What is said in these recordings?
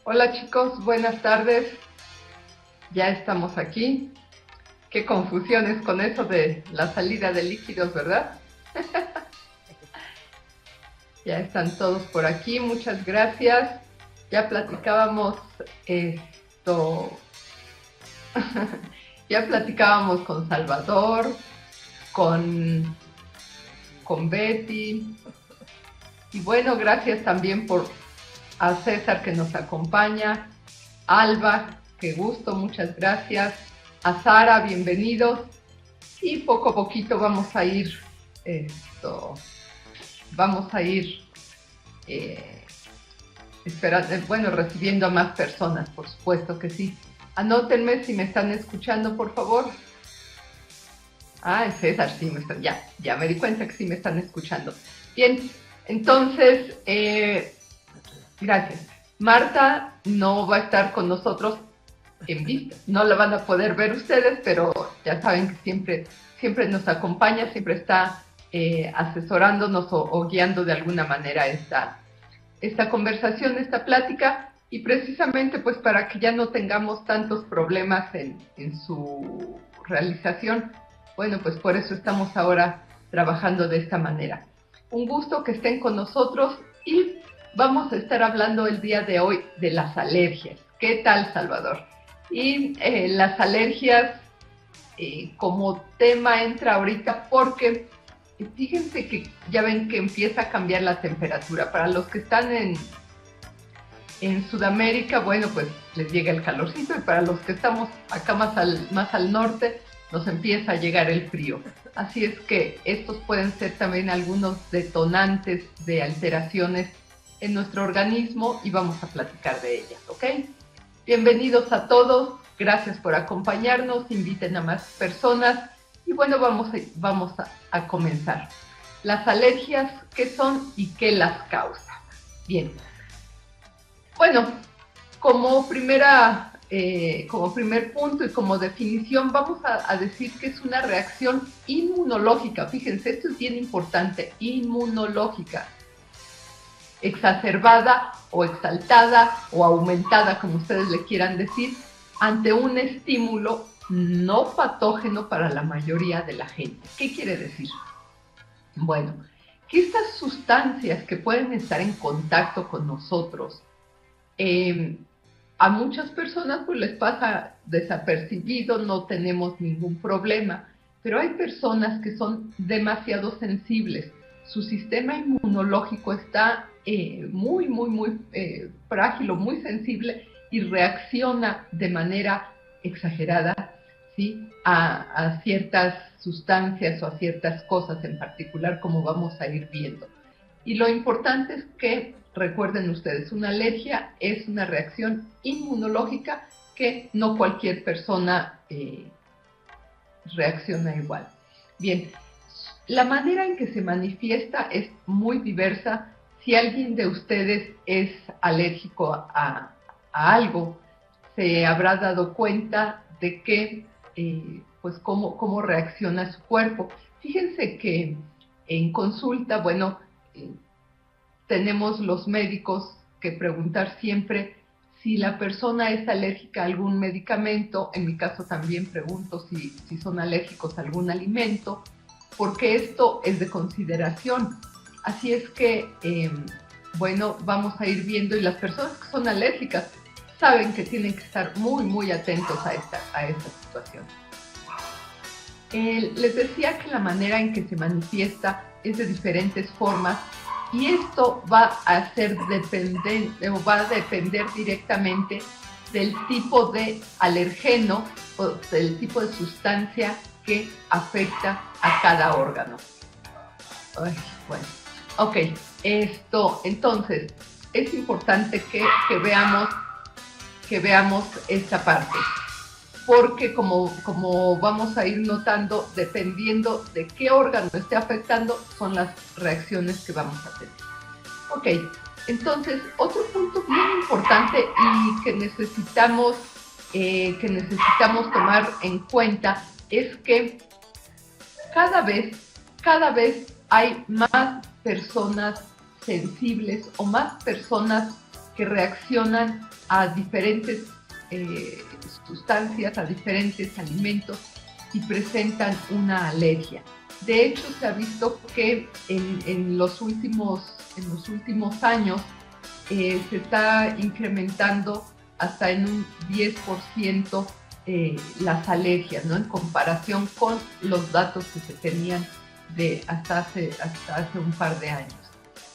Hola chicos, buenas tardes. Ya estamos aquí. Qué confusiones con eso de la salida de líquidos, ¿verdad? Ya están todos por aquí, muchas gracias. Ya platicábamos esto, ya platicábamos con Salvador, con, con Betty. Y bueno, gracias también a César que nos acompaña, Alba, qué gusto, muchas gracias. A Sara, bienvenidos. Y poco a poquito esto, vamos a ir eh, bueno, recibiendo a más personas, por supuesto que sí. Anótenme si me están escuchando, por favor. Ah, César, sí, ya me di cuenta que sí me están escuchando. Bien, entonces, gracias. Marta no va a estar con nosotros en vista. No la van a poder ver ustedes, pero ya saben que siempre nos acompaña, siempre está asesorándonos o guiando de alguna manera esta conversación, esta plática, y precisamente pues para que ya no tengamos tantos problemas en su realización, bueno, pues por eso estamos ahora trabajando de esta manera. Un gusto que estén con nosotros y vamos a estar hablando el día de hoy de las alergias. ¿Qué tal, Salvador? Y las alergias como tema entra ahorita porque fíjense que ya ven que empieza a cambiar la temperatura. Para los que están en Sudamérica, bueno, pues les llega el calorcito, y para los que estamos acá más al norte, nos empieza a llegar el frío. Así es que estos pueden ser también algunos detonantes de alteraciones en nuestro organismo y vamos a platicar de ellas, ¿ok? Bienvenidos a todos, gracias por acompañarnos, inviten a más personas y bueno, vamos a comenzar. Las alergias, ¿qué son y qué las causa? Bien, bueno, como primer punto y como definición, vamos a decir que es una reacción inmunológica. Fíjense, esto es bien importante, inmunológica, exacerbada o exaltada o aumentada, como ustedes le quieran decir, ante un estímulo no patógeno para la mayoría de la gente. ¿Qué quiere decir? Bueno, que estas sustancias que pueden estar en contacto con nosotros, a muchas personas pues les pasa desapercibido, no tenemos ningún problema, pero hay personas que son demasiado sensibles. Su sistema inmunológico está muy frágil o muy sensible y reacciona de manera exagerada, ¿sí? a ciertas sustancias o a ciertas cosas en particular, como vamos a ir viendo. Y lo importante es que recuerden ustedes, una alergia es una reacción inmunológica que no cualquier persona reacciona igual. Bien, la manera en que se manifiesta es muy diversa. Si alguien de ustedes es alérgico a algo, se habrá dado cuenta de que, pues, cómo reacciona su cuerpo. Fíjense que en consulta, bueno, tenemos los médicos que preguntar siempre si la persona es alérgica a algún medicamento. En mi caso también pregunto si son alérgicos a algún alimento, porque esto es de consideración. Así es que, bueno, vamos a ir viendo, y las personas que son alérgicas saben que tienen que estar muy atentos a esta situación. Les decía que la manera en que se manifiesta es de diferentes formas, y esto va a depender directamente del tipo de alergeno o del tipo de sustancia que afecta a cada órgano. Ay, bueno, ok, entonces, es importante que veamos esta parte, porque como vamos a ir notando, dependiendo de qué órgano esté afectando, son las reacciones que vamos a tener. Ok, entonces, otro punto bien importante y que necesitamos tomar en cuenta es que cada vez hay más personas sensibles o más personas que reaccionan a diferentes sustancias, a diferentes alimentos y presentan una alergia. De hecho, se ha visto que en los últimos años se está incrementando hasta en un 10% las alergias, ¿no? En comparación con los datos que se tenían de hasta hace un par de años.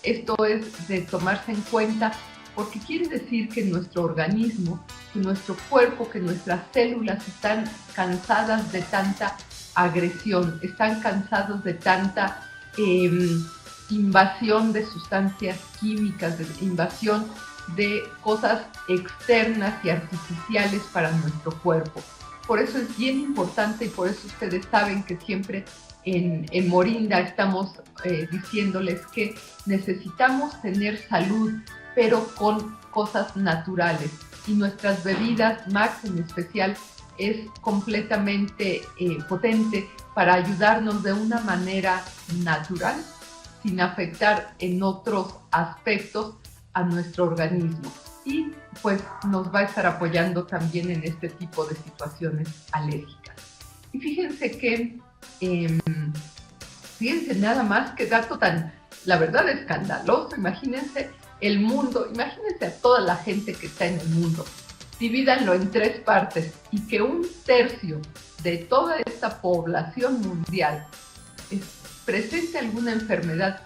Esto es de tomarse en cuenta porque quiere decir que nuestro organismo, que nuestro cuerpo, que nuestras células están cansadas de tanta agresión, están cansados de tanta invasión de sustancias químicas, de invasión de cosas externas y artificiales para nuestro cuerpo. Por eso es bien importante y por eso ustedes saben que siempre en Morinda estamos diciéndoles que necesitamos tener salud, pero con cosas naturales. Y nuestras bebidas, Max en especial, es completamente potente para ayudarnos de una manera natural, sin afectar en otros aspectos a nuestro organismo. Y pues nos va a estar apoyando también en este tipo de situaciones alérgicas. Y fíjense que, fíjense nada más que dato tan, la verdad, escandaloso. Imagínense el mundo, imagínense a toda la gente que está en el mundo, divídanlo en 3 partes y que 1/3 de toda esta población mundial presente alguna enfermedad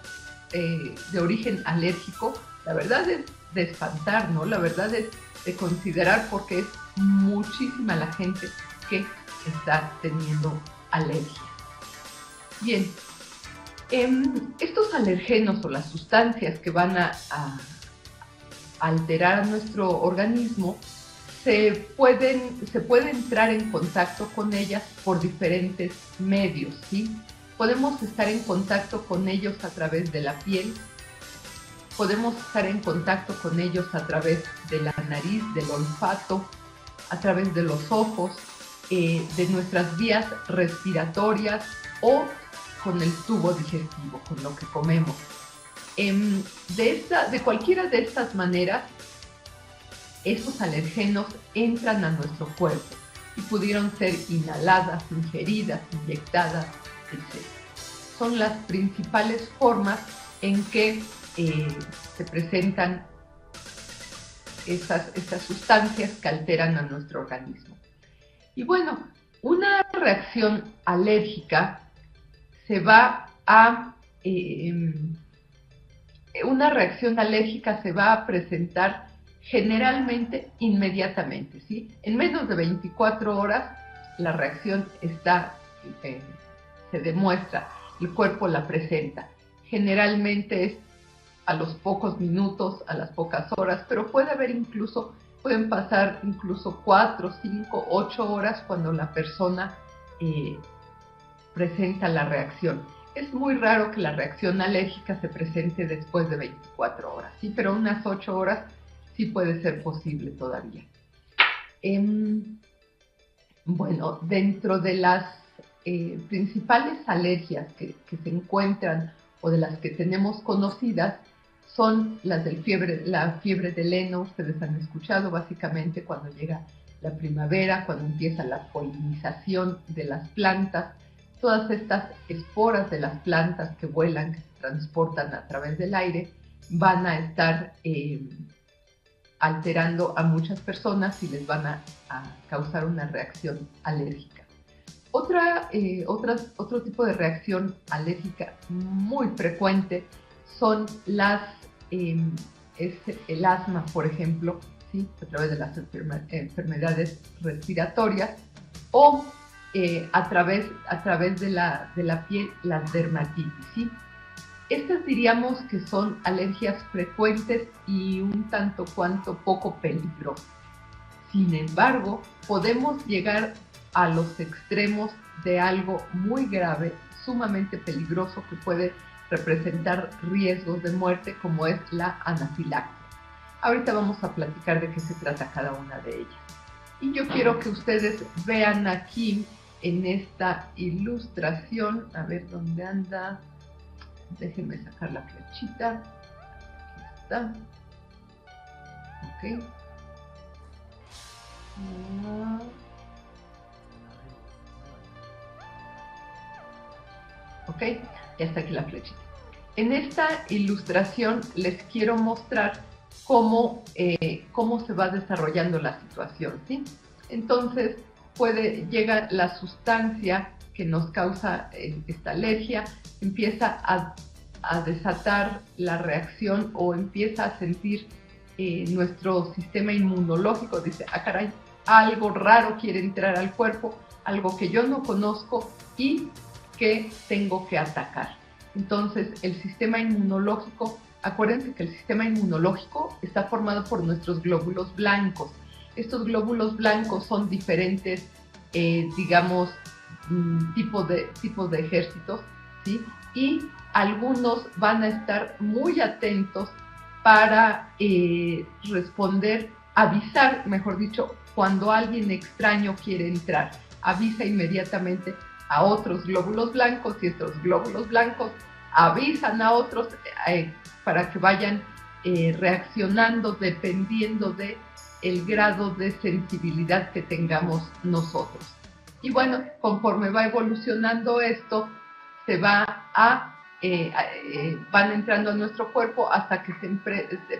de origen alérgico. La verdad es de espantar, ¿no? La verdad es de considerar porque es muchísima la gente que está teniendo alergia. Bien, estos alergenos o las sustancias que van a alterar a nuestro organismo, se puede entrar en contacto con ellas por diferentes medios, ¿sí? Podemos estar en contacto con ellos a través de la piel, podemos estar en contacto con ellos a través de la nariz, del olfato, a través de los ojos, de nuestras vías respiratorias o con el tubo digestivo, con lo que comemos. De cualquiera de estas maneras, estos alergenos entran a nuestro cuerpo y pudieron ser inhaladas, ingeridas, inyectadas, etc. Son las principales formas en que se presentan estas sustancias que alteran a nuestro organismo. Y bueno, una reacción alérgica se va a presentar generalmente inmediatamente, ¿sí? En menos de 24 horas la reacción se demuestra, el cuerpo la presenta. Generalmente es a los pocos minutos, a las pocas horas, pero pueden pasar incluso 4, 5, 8 horas cuando la persona presenta la reacción. Es muy raro que la reacción alérgica se presente después de 24 horas, ¿sí? Pero unas 8 horas sí puede ser posible todavía. Bueno, dentro de las principales alergias que se encuentran o de las que tenemos conocidas son las la fiebre del heno. Ustedes han escuchado básicamente cuando llega la primavera, cuando empieza la polinización de las plantas, todas estas esporas de las plantas que vuelan, que se transportan a través del aire, van a estar alterando a muchas personas y les van a causar una reacción alérgica. Otro tipo de reacción alérgica muy frecuente son el asma, por ejemplo, ¿sí? A través de las enfermedades respiratorias, o a través de la piel, las dermatitis, ¿sí? Estas diríamos que son alergias frecuentes y un tanto cuanto poco peligrosas. Sin embargo, podemos llegar a los extremos de algo muy grave, sumamente peligroso, que puede representar riesgos de muerte, como es la anafilaxia. Ahorita vamos a platicar de qué se trata cada una de ellas. Y yo quiero que ustedes vean aquí en esta ilustración, a ver dónde anda, déjenme sacar la flechita, aquí está. ¿ok? Ok, ya está aquí la flechita. En esta ilustración les quiero mostrar cómo se va desarrollando la situación, ¿sí? Entonces, llega la sustancia que nos causa esta alergia, empieza a desatar la reacción o empieza a sentir nuestro sistema inmunológico, dice, ah caray, algo raro quiere entrar al cuerpo, algo que yo no conozco y que tengo que atacar. Entonces, el sistema inmunológico, acuérdense que el sistema inmunológico está formado por nuestros glóbulos blancos. Estos glóbulos blancos son diferentes, digamos, tipos de ejércitos, ¿sí? Y algunos van a estar muy atentos para responder, avisar, mejor dicho, cuando alguien extraño quiere entrar. Avisa inmediatamente a otros glóbulos blancos y estos glóbulos blancos avisan a otros para que vayan reaccionando dependiendo de el grado de sensibilidad que tengamos nosotros. Y bueno, conforme va evolucionando esto, se va van entrando a nuestro cuerpo hasta que se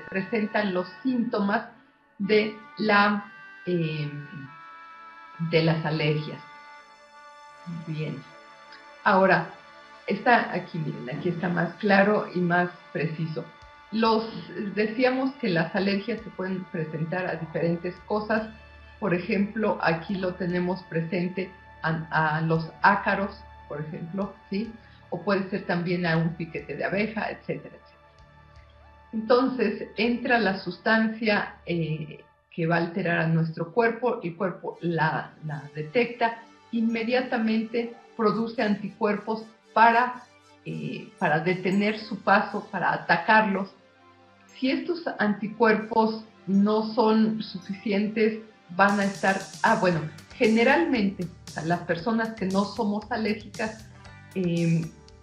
presentan los síntomas de las alergias. Bien. Ahora, aquí, miren, aquí está más claro y más preciso. Decíamos que las alergias se pueden presentar a diferentes cosas. Por ejemplo, aquí lo tenemos presente a los ácaros, por ejemplo, ¿sí? O puede ser también a un piquete de abeja, etcétera, etcétera. Entonces, entra la sustancia que va a alterar a nuestro cuerpo, el cuerpo la detecta, inmediatamente produce anticuerpos para detener su paso, para atacarlos. Si estos anticuerpos no son suficientes, van a estar, generalmente las personas que no somos alérgicas,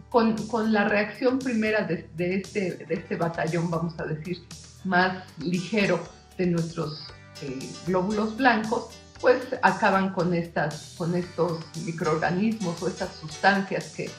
con la reacción primera de este batallón, vamos a decir, más ligero de nuestros glóbulos blancos, pues acaban con estos microorganismos o estas sustancias que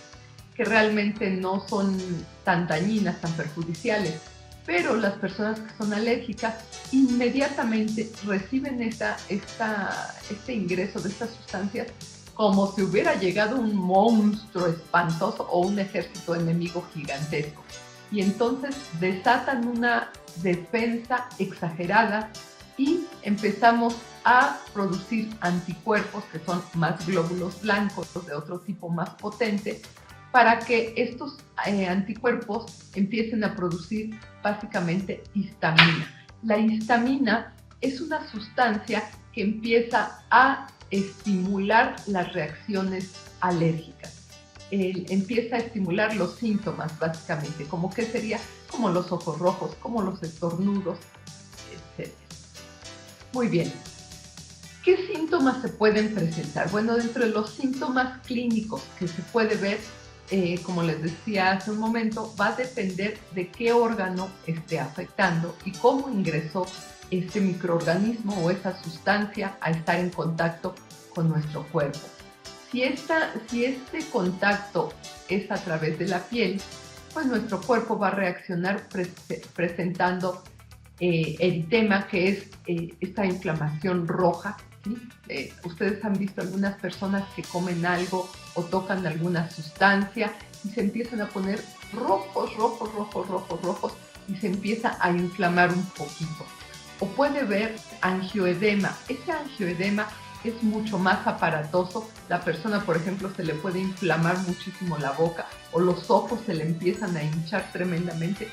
realmente no son tan dañinas, tan perjudiciales. Pero las personas que son alérgicas inmediatamente reciben este ingreso de estas sustancias como si hubiera llegado un monstruo espantoso o un ejército enemigo gigantesco. Y entonces desatan una defensa exagerada y empezamos a producir anticuerpos que son más glóbulos blancos de otro tipo más potente, para que estos anticuerpos empiecen a producir básicamente histamina. La histamina es una sustancia que empieza a estimular las reacciones alérgicas. Empieza a estimular los síntomas básicamente, como que sería como los ojos rojos, como los estornudos, etc. Muy bien. ¿Qué síntomas se pueden presentar? Bueno, dentro de los síntomas clínicos que se puede ver, como les decía hace un momento, va a depender de qué órgano esté afectando y cómo ingresó este microorganismo o esa sustancia a estar en contacto con nuestro cuerpo. Si este contacto es a través de la piel, pues nuestro cuerpo va a reaccionar presentando eritema, que es esta inflamación roja, ¿sí? Ustedes han visto algunas personas que comen algo o tocan alguna sustancia y se empiezan a poner rojos y se empieza a inflamar un poquito. O puede ver angioedema. Ese angioedema es mucho más aparatoso. La persona, por ejemplo, se le puede inflamar muchísimo la boca o los ojos se le empiezan a hinchar tremendamente,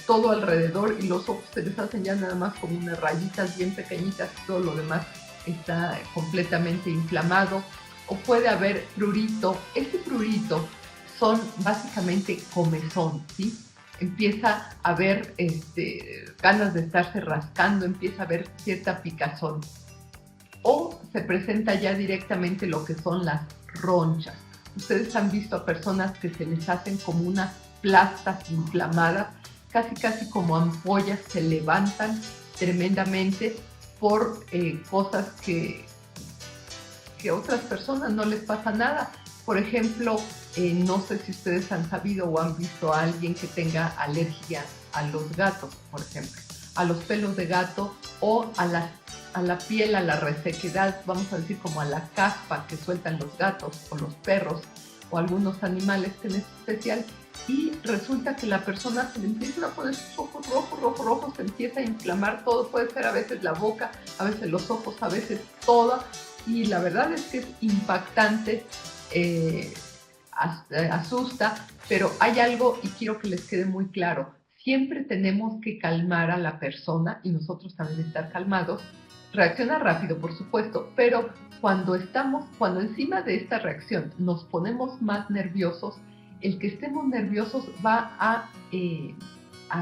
todo alrededor, y los ojos se les hacen ya nada más como unas rayitas bien pequeñitas, todo lo demás está completamente inflamado. O puede haber prurito. Este prurito son básicamente comezón, ¿sí? Empieza a haber ganas de estarse rascando, empieza a haber cierta picazón. O se presenta ya directamente lo que son las ronchas. Ustedes han visto a personas que se les hacen como unas plastas inflamadas, casi como ampollas, se levantan tremendamente por cosas que a otras personas no les pasa nada. Por ejemplo, no sé si ustedes han sabido o han visto a alguien que tenga alergia a los gatos, por ejemplo, a los pelos de gato o a la piel, a la resequedad, vamos a decir como a la caspa que sueltan los gatos o los perros o algunos animales en especial, y resulta que la persona se le empiezan a poner sus ojos rojos, se empieza a inflamar todo, puede ser a veces la boca, a veces los ojos, a veces toda, y la verdad es que es impactante, asusta, pero hay algo y quiero que les quede muy claro. Siempre tenemos que calmar a la persona y nosotros también estar calmados. Reacciona rápido, por supuesto, pero cuando encima de esta reacción nos ponemos más nerviosos, el que estemos nerviosos va a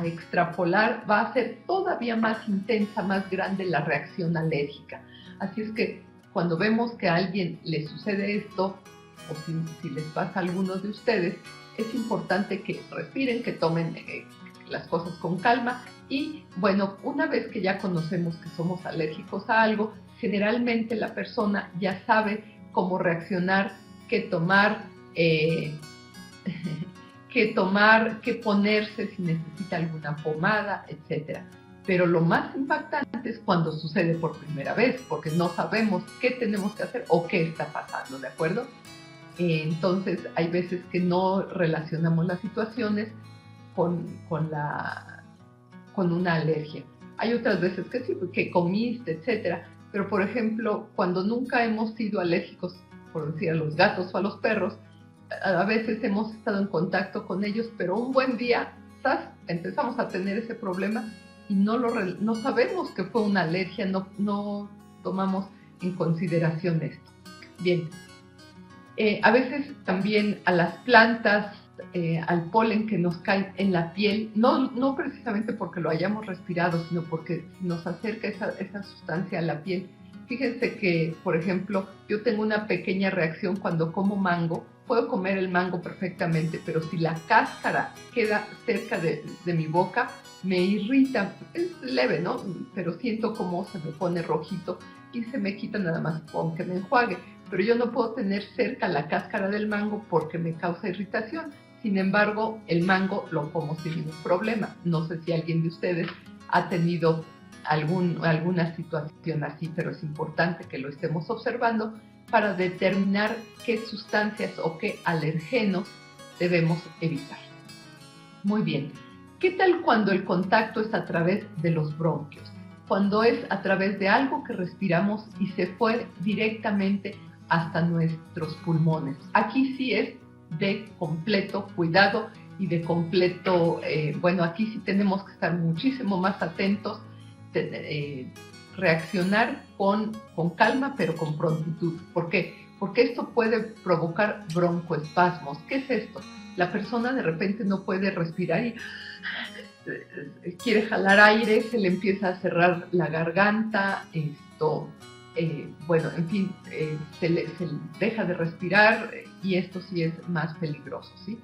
extrapolar, va a ser todavía más intensa, más grande la reacción alérgica. Así es que cuando vemos que a alguien le sucede esto, o si les pasa a alguno de ustedes, es importante que respiren, que tomen las cosas con calma y, bueno, una vez que ya conocemos que somos alérgicos a algo, generalmente la persona ya sabe cómo reaccionar, qué tomar, qué ponerse si necesita alguna pomada, etc. Pero lo más impactante es cuando sucede por primera vez, porque no sabemos qué tenemos que hacer o qué está pasando, ¿de acuerdo? Entonces hay veces que no relacionamos las situaciones con una alergia. Hay otras veces que sí, que comiste, etcétera. Pero, por ejemplo, cuando nunca hemos sido alérgicos, por decir, a los gatos o a los perros, a veces hemos estado en contacto con ellos, pero un buen día, ¿sabes?, empezamos a tener ese problema y no sabemos que fue una alergia, no tomamos en consideración esto. Bien, a veces también a las plantas, al polen que nos cae en la piel, no precisamente porque lo hayamos respirado, sino porque nos acerca esa sustancia a la piel. Fíjense que, por ejemplo, yo tengo una pequeña reacción cuando como mango. Puedo comer el mango perfectamente, pero si la cáscara queda cerca de mi boca, me irrita. Es leve, ¿no? Pero siento como se me pone rojito y se me quita nada más con que me enjuague. Pero yo no puedo tener cerca la cáscara del mango porque me causa irritación. Sin embargo, el mango lo como sin ningún problema. No sé si alguien de ustedes ha tenido alguna situación así, pero es importante que lo estemos observando para determinar qué sustancias o qué alergenos debemos evitar. Muy bien, ¿qué tal cuando el contacto es a través de los bronquios? Cuando es a través de algo que respiramos y se fue directamente hasta nuestros pulmones. Aquí sí es de completo cuidado y de completo, aquí sí tenemos que estar muchísimo más atentos, reaccionar con calma pero con prontitud. ¿Por qué? Porque esto puede provocar broncoespasmos. ¿Qué es esto? La persona de repente no puede respirar y quiere jalar aire, se le empieza a cerrar la garganta, se deja de respirar y esto sí es más peligroso, ¿sí?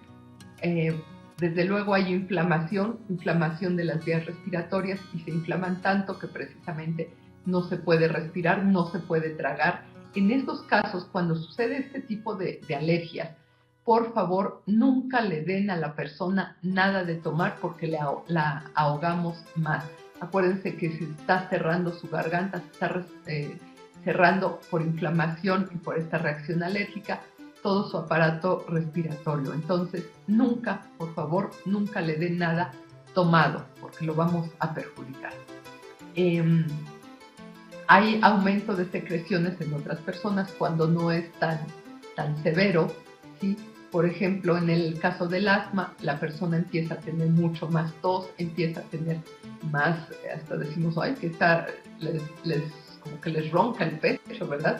Desde luego hay inflamación de las vías respiratorias y se inflaman tanto que precisamente no se puede respirar, no se puede tragar. En estos casos, cuando sucede este tipo de alergias, por favor, nunca le den a la persona nada de tomar porque la ahogamos más. Acuérdense que se está cerrando su garganta, se está cerrando por inflamación y por esta reacción alérgica todo su aparato respiratorio. Entonces, nunca, por favor, nunca le den nada tomado porque lo vamos a perjudicar. Hay aumento de secreciones en otras personas cuando no es tan severo, ¿sí? Por ejemplo, en el caso del asma, la persona empieza a tener mucho más tos, empieza a tener más, hasta decimos, ay, que como que les ronca el pecho, ¿verdad?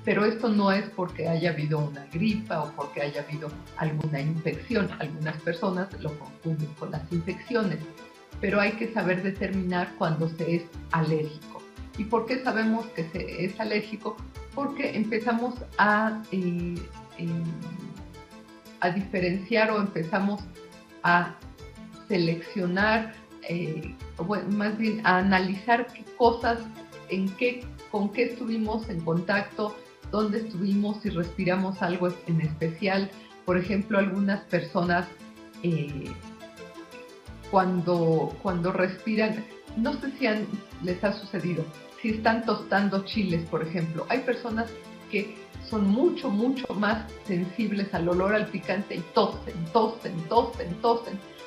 Pero esto no es porque haya habido una gripa o porque haya habido alguna infección. Algunas personas lo confunden con las infecciones, pero hay que saber determinar cuando se es alérgico. ¿Y por qué sabemos que se es alérgico? Porque empezamos a diferenciar o empezamos a seleccionar bueno, más bien a analizar qué cosas, con qué estuvimos en contacto, dónde estuvimos, si respiramos algo en especial. Por ejemplo, algunas personas cuando respiran, no sé si les ha sucedido, si están tostando chiles, por ejemplo, hay personas que son mucho más sensibles al olor al picante y tosen.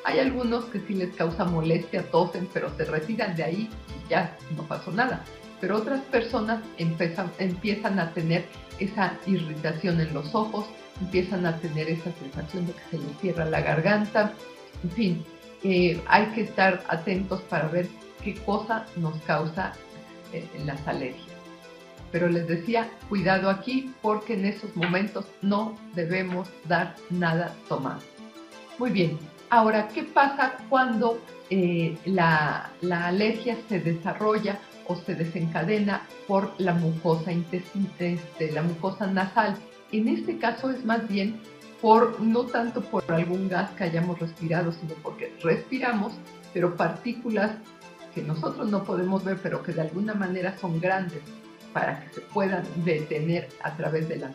Hay algunos que sí les causa molestia, tosen, pero se retiran de ahí y ya no pasó nada. Pero otras personas empiezan a tener esa irritación en los ojos, empiezan a tener esa sensación de que se les cierra la garganta. En fin, hay que estar atentos para ver qué cosa nos causa las alergias. Pero les decía, cuidado aquí, porque en esos momentos no debemos dar nada tomado. Muy bien, ahora, ¿qué pasa cuando la alergia se desarrolla o se desencadena por la mucosa la mucosa nasal? En este caso es más bien no tanto por algún gas que hayamos respirado, sino porque respiramos, pero partículas que nosotros no podemos ver, pero que de alguna manera son grandes para que se puedan detener a través de las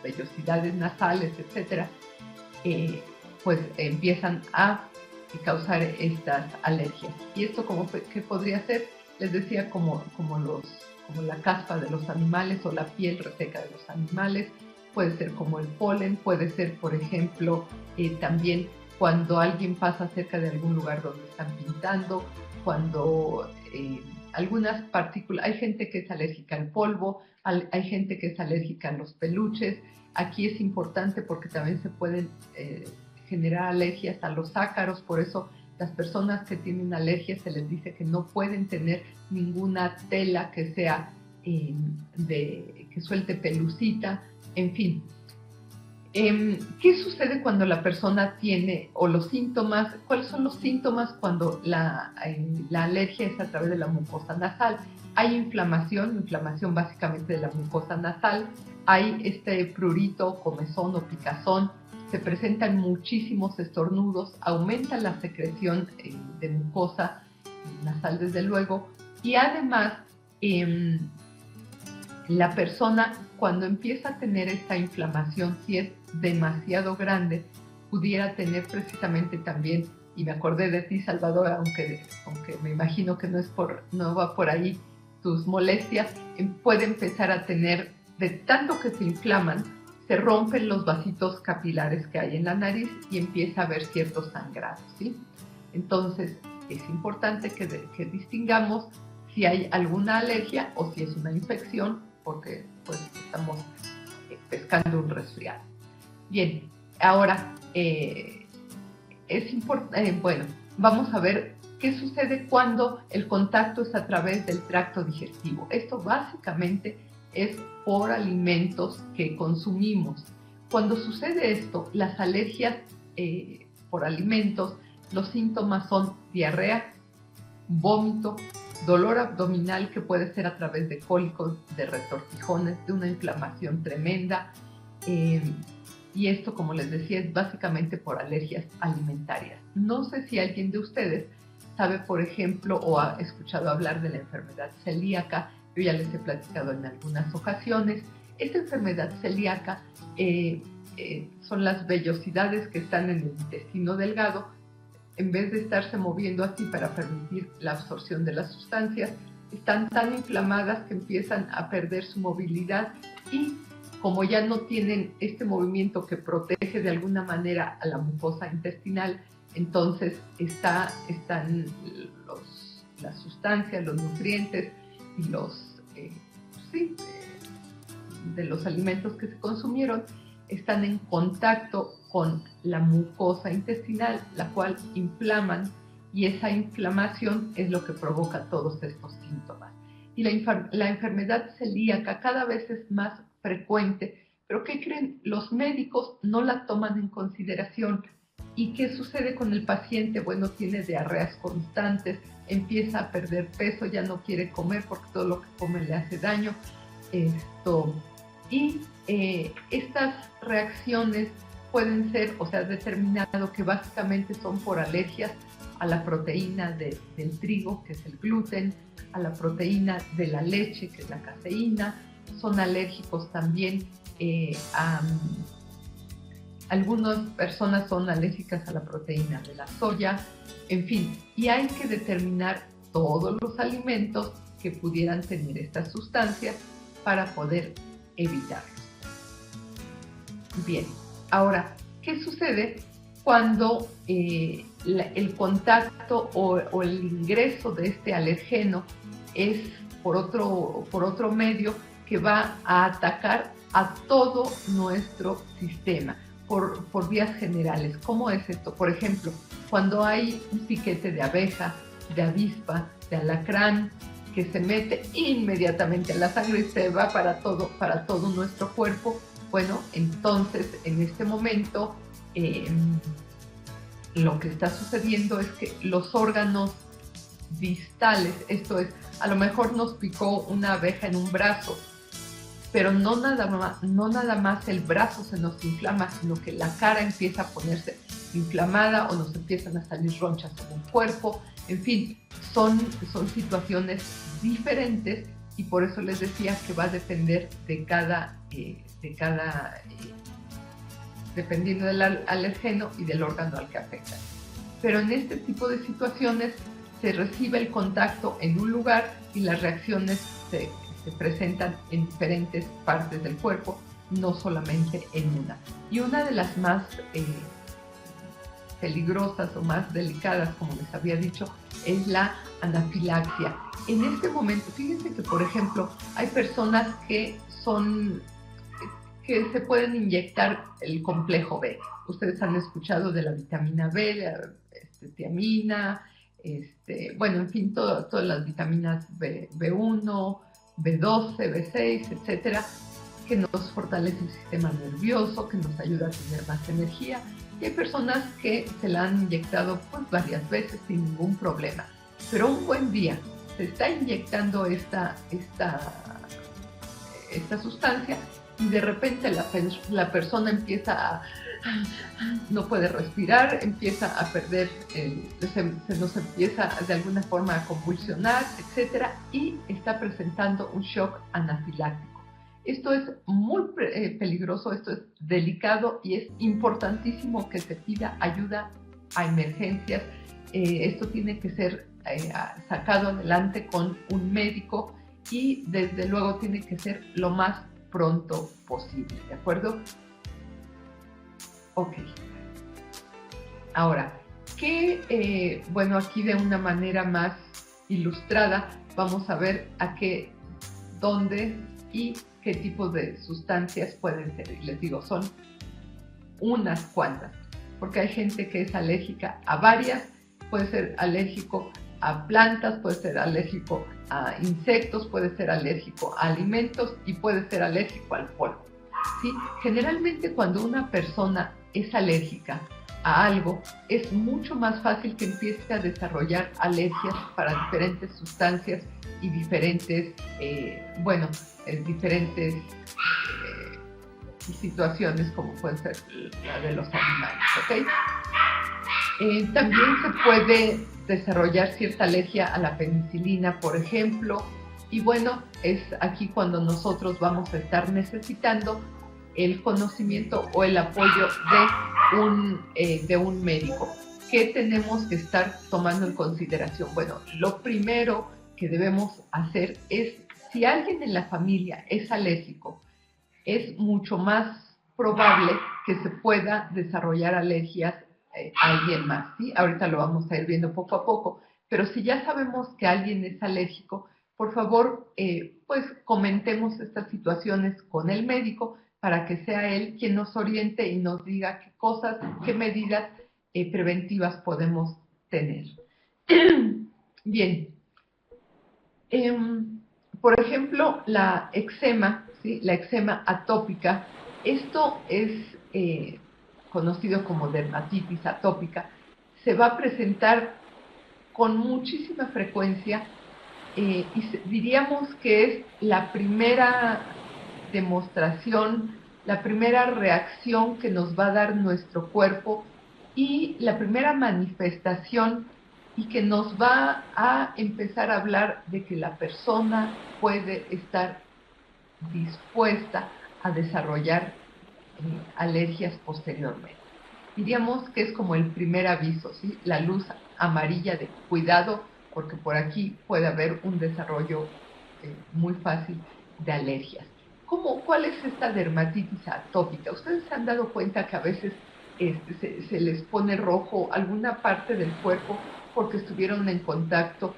vellosidades nasales, etcétera, pues empiezan a causar estas alergias. ¿Y esto qué podría ser? Les decía, como la caspa de los animales o la piel reseca de los animales. Puede ser como el polen, puede ser, por ejemplo, también cuando alguien pasa cerca de algún lugar donde están pintando, cuando algunas partículas, hay gente que es alérgica al polvo, hay gente que es alérgica a los peluches. Aquí es importante porque también se pueden generar alergias a los ácaros, por eso las personas que tienen alergias se les dice que no pueden tener ninguna tela que sea que suelte pelucita, en fin. ¿Qué sucede cuando la persona tiene, o los síntomas, cuáles son los síntomas cuando la alergia es a través de la mucosa nasal? Hay inflamación básicamente de la mucosa nasal, hay este prurito, comezón o picazón, se presentan muchísimos estornudos, aumenta la secreción de mucosa nasal desde luego, y además la persona cuando empieza a tener esta inflamación, si es demasiado grande, pudiera tener precisamente también, y me acordé de ti, Salvador, aunque me imagino que no va por ahí tus molestias, puede empezar a tener, de tanto que se inflaman, se rompen los vasitos capilares que hay en la nariz y empieza a haber ciertos sangrados, ¿sí? Entonces, es importante que distingamos si hay alguna alergia o si es una infección, porque pues estamos pescando un resfriado. Bien, ahora es importante, bueno, vamos a ver qué sucede cuando el contacto es a través del tracto digestivo. Esto básicamente es por alimentos que consumimos. Cuando sucede esto, las alergias por alimentos, los síntomas son diarrea, vómito, dolor abdominal que puede ser a través de cólicos, de retortijones, de una inflamación tremenda. Y esto, como les decía, es básicamente por alergias alimentarias. No sé si alguien de ustedes sabe, por ejemplo, o ha escuchado hablar de la enfermedad celíaca. Yo ya les he platicado en algunas ocasiones. Esta enfermedad celíaca son las vellosidades que están en el intestino delgado. En vez de estarse moviendo así para permitir la absorción de las sustancias, están tan inflamadas que empiezan a perder su movilidad y como ya no tienen este movimiento que protege de alguna manera a la mucosa intestinal, entonces están las sustancias, los nutrientes y de los alimentos que se consumieron están en contacto con la mucosa intestinal, la cual inflaman, y esa inflamación es lo que provoca todos estos síntomas. Y la enfermedad celíaca cada vez es más frecuente, pero ¿qué creen? Los médicos no la toman en consideración. ¿Y qué sucede con el paciente? Bueno, tiene diarreas constantes, empieza a perder peso, ya no quiere comer porque todo lo que come le hace daño. Estas reacciones pueden ser, o sea, determinado que básicamente son por alergias a la proteína del trigo, que es el gluten, a la proteína de la leche, que es la caseína. Son alérgicos también algunas personas son alérgicas a la proteína de la soya, en fin, y hay que determinar todos los alimentos que pudieran tener estas sustancias para poder evitarlos. Bien, ahora, ¿qué sucede cuando el contacto o el ingreso de este alergeno es por otro medio que va a atacar a todo nuestro sistema por vías generales? ¿Cómo es esto? Por ejemplo, cuando hay un piquete de abeja, de avispa, de alacrán, que se mete inmediatamente a la sangre y se va para todo nuestro cuerpo, bueno, entonces en este momento lo que está sucediendo es que los órganos distales, esto es, a lo mejor nos picó una abeja en un brazo, pero no nada más el brazo se nos inflama, sino que la cara empieza a ponerse inflamada o nos empiezan a salir ronchas en el cuerpo. En fin, son situaciones diferentes y por eso les decía que va a depender dependiendo del alergeno y del órgano al que afecta. Pero en este tipo de situaciones se recibe el contacto en un lugar y las reacciones se presentan en diferentes partes del cuerpo, no solamente en una. Y una de las más peligrosas o más delicadas, como les había dicho, es la anafilaxia. En este momento, fíjense que, por ejemplo, hay personas que se pueden inyectar el complejo B. Ustedes han escuchado de la vitamina B, la tiamina, bueno, en fin, todas las vitaminas B1, B12, B6, etcétera, que nos fortalece el sistema nervioso, que nos ayuda a tener más energía. Y hay personas que se la han inyectado pues varias veces sin ningún problema. Pero un buen día se está inyectando esta sustancia y de repente la persona empieza no puede respirar, empieza a perder, se nos empieza de alguna forma a convulsionar, etcétera, y está presentando un shock anafiláctico. Esto es muy peligroso, esto es delicado y es importantísimo que se pida ayuda a emergencias. Esto tiene que ser sacado adelante con un médico y desde luego tiene que ser lo más pronto posible, ¿de acuerdo? Ok. Ahora, bueno, aquí de una manera más ilustrada vamos a ver dónde y qué tipo de sustancias pueden ser. Y les digo, son unas cuantas, porque hay gente que es alérgica a varias, puede ser alérgico a plantas, puede ser alérgico a insectos, puede ser alérgico a alimentos y puede ser alérgico al polvo. ¿Sí? Generalmente cuando una persona es alérgica a algo, es mucho más fácil que empiece a desarrollar alergias para diferentes sustancias y diferentes situaciones como pueden ser la de los animales, ¿ok? También se puede desarrollar cierta alergia a la penicilina, por ejemplo, y bueno, es aquí cuando nosotros vamos a estar necesitando el conocimiento o el apoyo de un médico. ¿Qué tenemos que estar tomando en consideración? Bueno, lo primero que debemos hacer es, si alguien en la familia es alérgico, es mucho más probable que se pueda desarrollar alergias a alguien más, ¿sí? Ahorita lo vamos a ir viendo poco a poco, pero si ya sabemos que alguien es alérgico, por favor, pues comentemos estas situaciones con el médico para que sea él quien nos oriente y nos diga qué medidas preventivas podemos tener. Bien. Por ejemplo, la eczema, ¿sí? La eczema atópica, esto es conocido como dermatitis atópica, se va a presentar con muchísima frecuencia y diríamos que es la primera demostración, la primera reacción que nos va a dar nuestro cuerpo y la primera manifestación y que nos va a empezar a hablar de que la persona puede estar dispuesta a desarrollar alergias posteriormente. Diríamos que es como el primer aviso, ¿sí? La luz amarilla de cuidado, porque por aquí puede haber un desarrollo muy fácil de alergias. ¿Cuál es esta dermatitis atópica? ¿Ustedes se han dado cuenta que a veces se les pone rojo alguna parte del cuerpo porque estuvieron en contacto?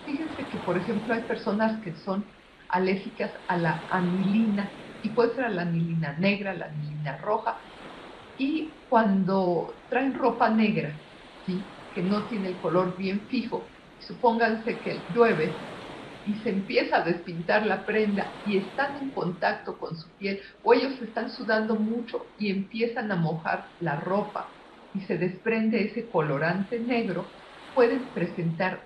Fíjense que, por ejemplo, hay personas que son alérgicas a la anilina, y puede ser a la anilina negra, la anilina roja, y cuando traen ropa negra, ¿sí?, que no tiene el color bien fijo, supónganse que llueve y se empieza a despintar la prenda y están en contacto con su piel, o ellos están sudando mucho y empiezan a mojar la ropa y se desprende ese colorante negro, pueden presentar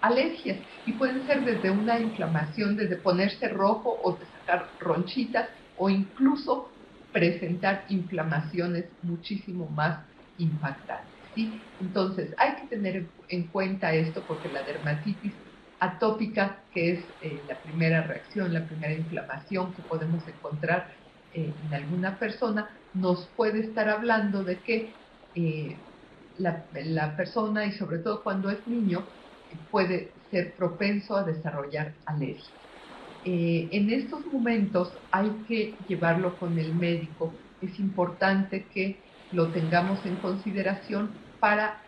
alergias, y pueden ser desde una inflamación, desde ponerse rojo o de sacar ronchitas, o incluso presentar inflamaciones muchísimo más impactantes, ¿sí? Entonces hay que tener en cuenta esto, porque la dermatitis atópica, que es la primera reacción, la primera inflamación que podemos encontrar en alguna persona, nos puede estar hablando de que la persona, y sobre todo cuando es niño, puede ser propenso a desarrollar alergia. En estos momentos hay que llevarlo con el médico. Es importante que lo tengamos en consideración para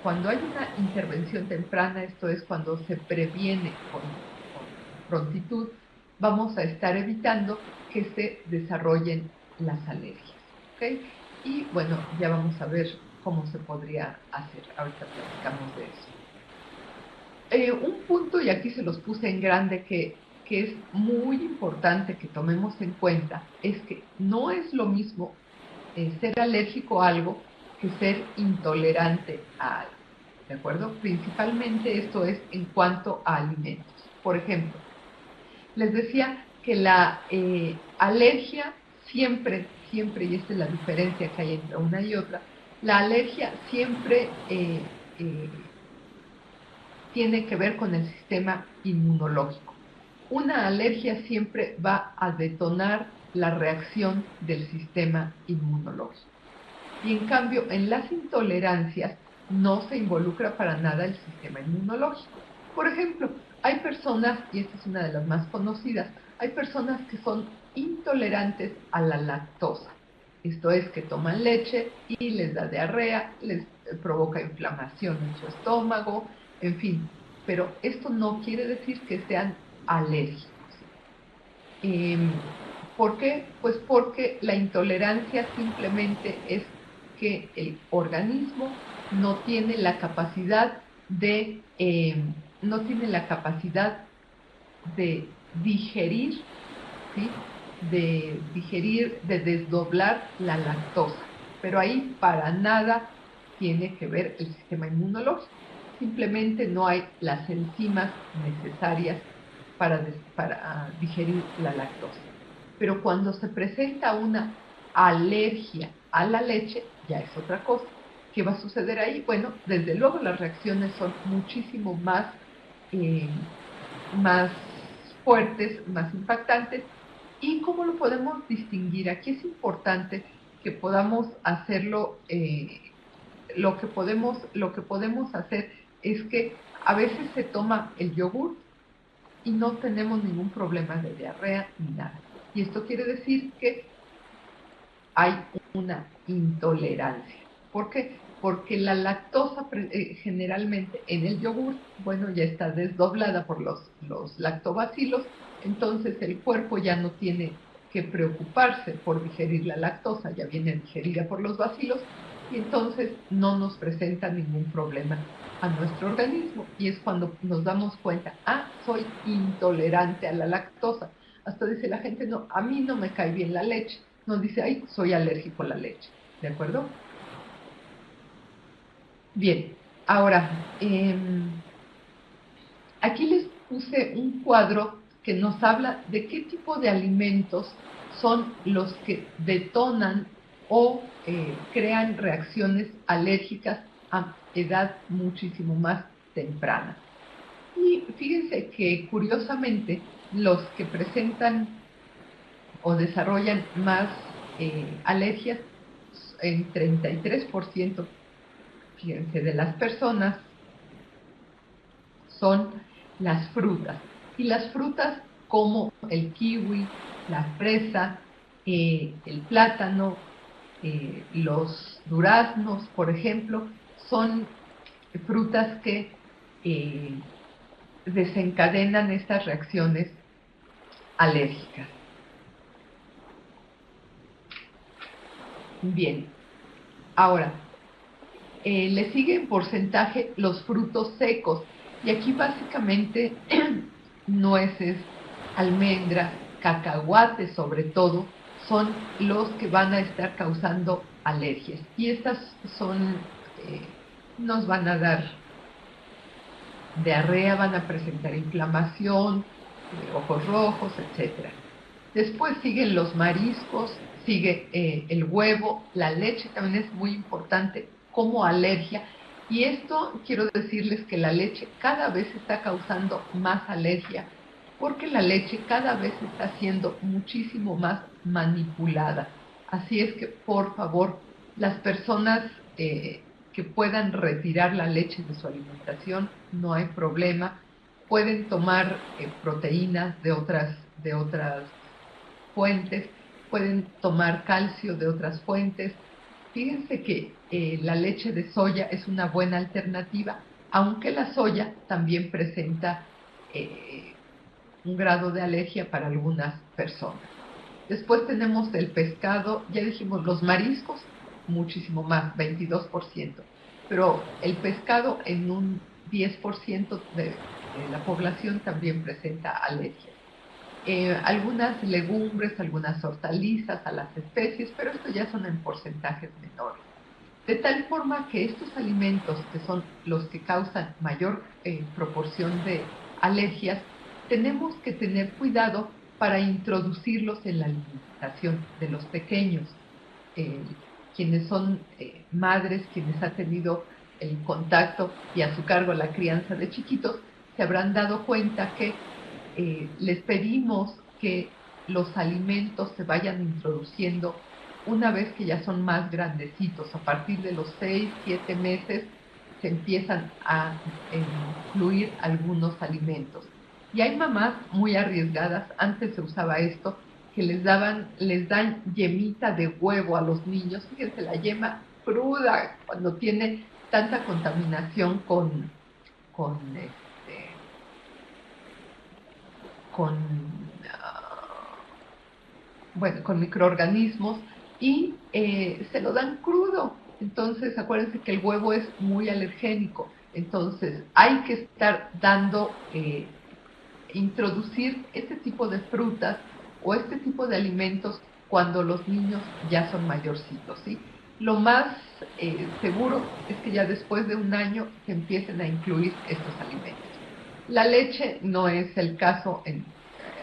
cuando hay una intervención temprana, esto es cuando se previene con prontitud, vamos a estar evitando que se desarrollen las alergias, ¿ok? Y bueno, ya vamos a ver cómo se podría hacer. Ahorita platicamos de eso. Un punto, y aquí se los puse en grande, que es muy importante que tomemos en cuenta, es que no es lo mismo ser alérgico a algo que ser intolerante a algo, ¿de acuerdo? Principalmente esto es en cuanto a alimentos. Por ejemplo, les decía que la alergia siempre, y esta es la diferencia que hay entre una y otra, la alergia siempre tiene que ver con el sistema inmunológico. Una alergia siempre va a detonar la reacción del sistema inmunológico. Y en cambio, en las intolerancias no se involucra para nada el sistema inmunológico. Por ejemplo, hay personas, y esta es una de las más conocidas, hay personas que son intolerantes a la lactosa. Esto es, que toman leche y les da diarrea, les provoca inflamación en su estómago, en fin. Pero esto no quiere decir que sean alérgicos. ¿Por qué? Pues porque la intolerancia simplemente es que el organismo no tiene la capacidad de digerir, ¿sí?, de desdoblar la lactosa. Pero ahí para nada tiene que ver el sistema inmunológico. Simplemente no hay las enzimas necesarias para digerir la lactosa. Pero cuando se presenta una alergia a la leche, ya es otra cosa. ¿Qué va a suceder ahí? Bueno, desde luego las reacciones son muchísimo más fuertes, más impactantes. ¿Y cómo lo podemos distinguir? Aquí es importante que podamos hacerlo. Lo que podemos hacer es que a veces se toma el yogur y no tenemos ningún problema de diarrea ni nada. Y esto quiere decir que hay una intolerancia. ¿Por qué? Porque la lactosa generalmente en el yogur, bueno, ya está desdoblada por los lactobacilos, entonces el cuerpo ya no tiene que preocuparse por digerir la lactosa, ya viene digerida por los bacilos, y entonces no nos presenta ningún problema a nuestro organismo. Y es cuando nos damos cuenta, soy intolerante a la lactosa. Hasta dice la gente, no, a mí no me cae bien la leche. No dice, soy alérgico a la leche. ¿De acuerdo? Bien, ahora, aquí les puse un cuadro que nos habla de qué tipo de alimentos son los que detonan o crean reacciones alérgicas a edad muchísimo más temprana. Y fíjense que curiosamente los que presentan o desarrollan más alergias en 33%, fíjense, de las personas son las frutas. Y las frutas como el kiwi, la fresa, el plátano, los duraznos, por ejemplo, son frutas que desencadenan estas reacciones alérgicas. Bien, ahora, le sigue en porcentaje los frutos secos. Y aquí básicamente nueces, almendras, cacahuates sobre todo, son los que van a estar causando alergias. Y estas son, nos van a dar diarrea, van a presentar inflamación, ojos rojos, etc. Después siguen los mariscos, sigue el huevo, la leche también es muy importante como alergia. Y esto quiero decirles que la leche cada vez está causando más alergia, porque la leche cada vez está siendo muchísimo más manipulada. Así es que, por favor, las personas que puedan retirar la leche de su alimentación, no hay problema. Pueden tomar proteínas de otras fuentes, pueden tomar calcio de otras fuentes. Fíjense que la leche de soya es una buena alternativa, aunque la soya también presenta un grado de alergia para algunas personas. Después tenemos el pescado, ya dijimos los mariscos, muchísimo más, 22%, pero el pescado en un 10% de la población también presenta alergia. Algunas legumbres, algunas hortalizas, a las especies, pero esto ya son en porcentajes menores. De tal forma que estos alimentos, que son los que causan mayor proporción de alergias, tenemos que tener cuidado para introducirlos en la alimentación de los pequeños. Quienes son madres, quienes han tenido el contacto y a su cargo la crianza de chiquitos, se habrán dado cuenta que les pedimos que los alimentos se vayan introduciendo una vez que ya son más grandecitos. A partir de los 6, 7 meses se empiezan a incluir algunos alimentos. Y hay mamás muy arriesgadas, antes se usaba esto, que les dan yemita de huevo a los niños. Fíjense, la yema cruda, cuando tiene tanta contaminación con con, bueno, con microorganismos y se lo dan crudo. Entonces, acuérdense que el huevo es muy alergénico. Entonces, hay que estar dando, introducir este tipo de frutas o este tipo de alimentos cuando los niños ya son mayorcitos, ¿sí? Lo más seguro es que ya después de un año se empiecen a incluir estos alimentos. La leche no es el caso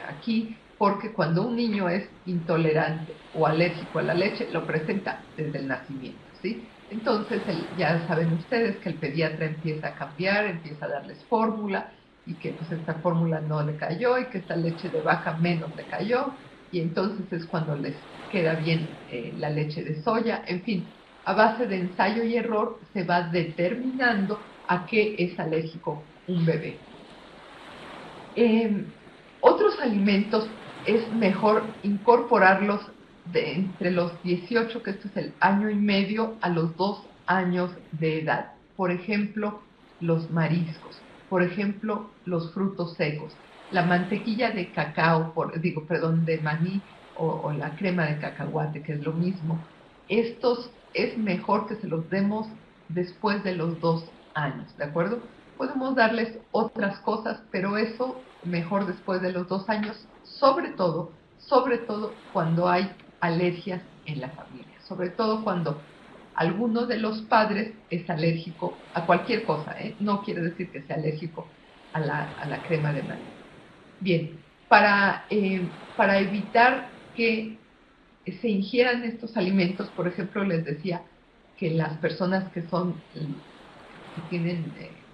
aquí, porque cuando un niño es intolerante o alérgico a la leche, lo presenta desde el nacimiento, ¿sí? Entonces, ya saben ustedes que el pediatra empieza a cambiar, empieza a darles fórmula, y que pues esta fórmula no le cayó, y que esta leche de vaca menos le cayó, y entonces es cuando les queda bien la leche de soya. En fin, a base de ensayo y error se va determinando a qué es alérgico un bebé. Otros alimentos es mejor incorporarlos entre los 18, que esto es el año y medio, a los 2 años de edad. Por ejemplo, los mariscos, por ejemplo, los frutos secos, la mantequilla de cacao, de maní, o la crema de cacahuate, que es lo mismo. Estos es mejor que se los demos después de los 2 años, ¿de acuerdo? Podemos darles otras cosas, pero eso mejor después de los 2 años, sobre todo cuando hay alergias en la familia, sobre todo cuando alguno de los padres es alérgico a cualquier cosa, ¿eh? No quiere decir que sea alérgico a la crema de maní. Bien, para evitar que se ingieran estos alimentos, por ejemplo, les decía que las personas que son que tienen,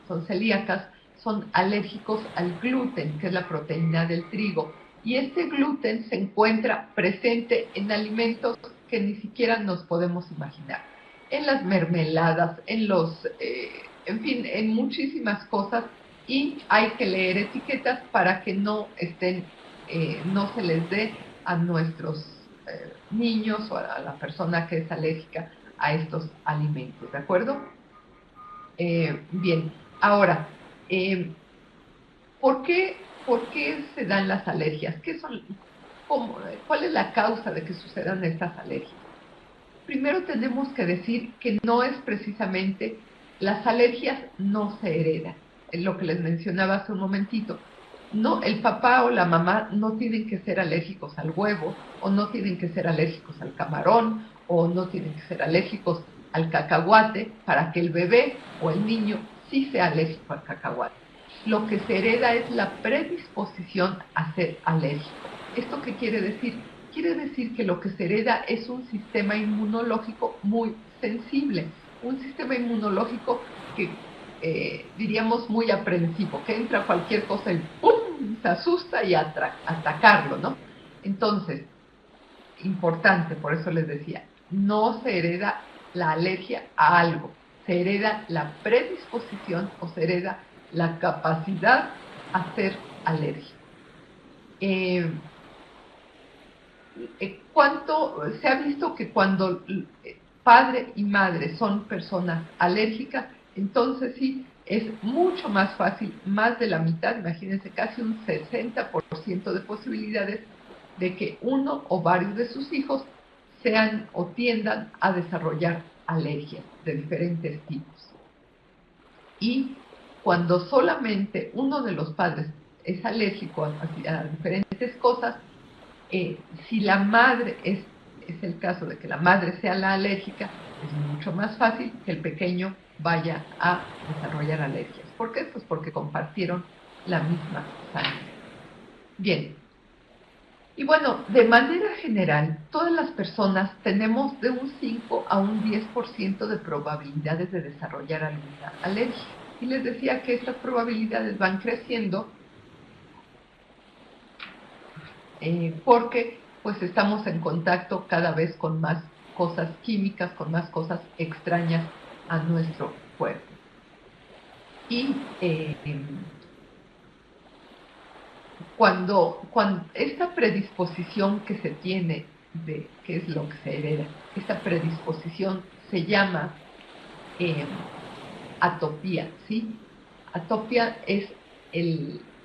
son celíacas, son alérgicos al gluten, que es la proteína del trigo. Y este gluten se encuentra presente en alimentos que ni siquiera nos podemos imaginar. En las mermeladas, en fin, en muchísimas cosas. Y hay que leer etiquetas para que no no se les dé a nuestros niños o a la persona que es alérgica a estos alimentos, ¿de acuerdo? Bien, ahora, eh, ¿por qué se dan las alergias? ¿Cuál es la causa de que sucedan estas alergias? Primero tenemos que decir que no es precisamente, las alergias no se heredan, es lo que les mencionaba hace un momentito. No, el papá o la mamá no tienen que ser alérgicos al huevo, o no tienen que ser alérgicos al camarón, o no tienen que ser alérgicos al cacahuate para que el bebé o el niño sí sea alérgico al cacahuate. Lo que se hereda es la predisposición a ser alérgico. ¿Esto qué quiere decir? Quiere decir que lo que se hereda es un sistema inmunológico muy sensible, un sistema inmunológico que diríamos muy aprensivo, que entra cualquier cosa y ¡pum! Se asusta y atacarlo, ¿no? Entonces, importante, por eso les decía, no se hereda la alergia a algo, se hereda la predisposición o se hereda la capacidad a ser alérgico. Se ha visto que cuando padre y madre son personas alérgicas, entonces sí, es mucho más fácil, más de la mitad, imagínense, casi un 60% de posibilidades de que uno o varios de sus hijos sean o tiendan a desarrollar alergias de diferentes tipos. Y cuando solamente uno de los padres es alérgico a diferentes cosas, si la madre es el caso de que la madre sea la alérgica, es mucho más fácil que el pequeño vaya a desarrollar alergias. ¿Por qué? Pues porque compartieron la misma sangre. Bien. Y bueno, de manera general, todas las personas tenemos de un 5 a un 10% de probabilidades de desarrollar alguna alergia. Y les decía que estas probabilidades van creciendo porque pues estamos en contacto cada vez con más cosas químicas, con más cosas extrañas a nuestro cuerpo. Y cuando esta predisposición que se tiene, de qué es lo que se hereda, esta predisposición se llama atopía, ¿sí? Atopia es